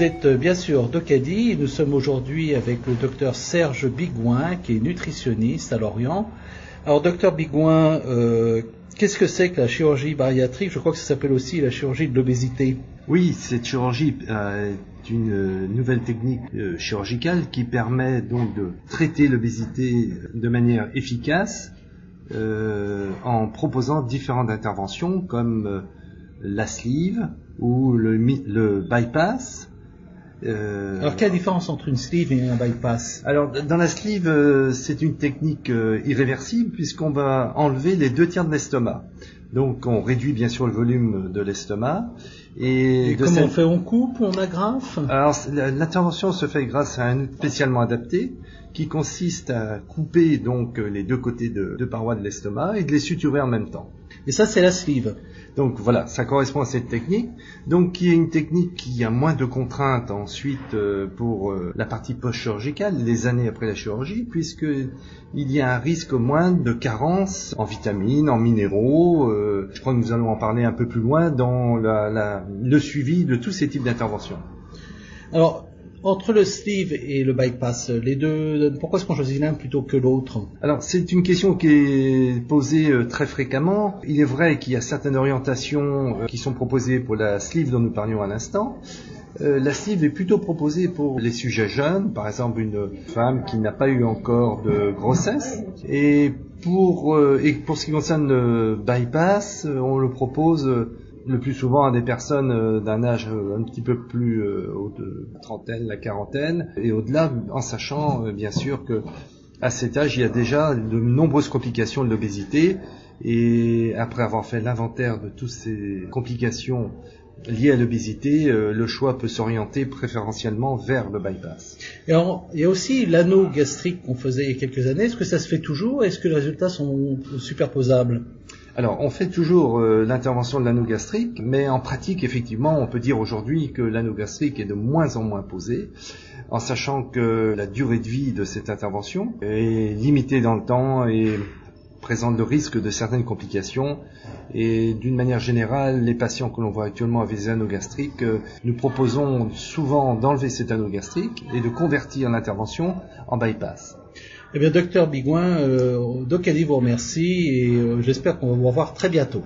Vous êtes bien sûr d'Ocadi et nous sommes aujourd'hui avec le docteur Serge Bigouin qui est nutritionniste à Lorient. Alors docteur Bigouin, qu'est-ce que c'est que la chirurgie bariatrique? Je crois que ça s'appelle aussi la chirurgie de l'obésité. Oui, cette chirurgie est une nouvelle technique chirurgicale qui permet donc de traiter l'obésité de manière efficace en proposant différentes interventions comme la sleeve ou le bypass. Alors quelle est la différence entre une sleeve et un bypass? Alors dans la sleeve, c'est une technique irréversible puisqu'on va enlever les 2 tiers de l'estomac. Donc on réduit bien sûr le volume de l'estomac. Et comment on fait? On coupe, on agrafe? Alors l'intervention se fait grâce à un outil spécialement adapté qui consiste à couper donc les 2 côtés de parois de l'estomac et de les suturer en même temps. Et ça c'est la sleeve. Donc voilà, ça correspond à cette technique. Donc qui est une technique qui a moins de contraintes ensuite pour la partie post-chirurgicale, les années après la chirurgie, puisque il y a un risque moins de carence en vitamines, en minéraux. Je crois que nous allons en parler un peu plus loin dans le suivi de tous ces types d'interventions. Alors, entre le sleeve et le bypass, les deux, pourquoi est-ce qu'on choisit l'un plutôt que l'autre? Alors, c'est une question qui est posée très fréquemment. Il est vrai qu'il y a certaines orientations qui sont proposées pour la sleeve dont nous parlions à l'instant. La sleeve est plutôt proposée pour les sujets jeunes, par exemple une femme qui n'a pas eu encore de grossesse. Et pour ce qui concerne le bypass, on le propose le plus souvent à des personnes d'un âge un petit peu plus haut de la trentaine, la quarantaine, et au-delà, en sachant bien sûr que à cet âge, il y a déjà de nombreuses complications de l'obésité, et après avoir fait l'inventaire de toutes ces complications liées à l'obésité, le choix peut s'orienter préférentiellement vers le bypass. Et alors, il y a aussi l'anneau gastrique qu'on faisait il y a quelques années. Est-ce que ça se fait toujours? Est-ce que les résultats sont superposables? Alors, on fait toujours l'intervention de l'anneau gastrique, mais en pratique, effectivement, on peut dire aujourd'hui que l'anneau gastrique est de moins en moins posé, en sachant que la durée de vie de cette intervention est limitée dans le temps et présente le risque de certaines complications. Et d'une manière générale, les patients que l'on voit actuellement avec des anneaux gastriques, nous proposons souvent d'enlever cet anneau gastrique et de convertir l'intervention en bypass. Eh bien, docteur Bigouin, d'Ocadi vous remercie et j'espère qu'on va vous revoir très bientôt.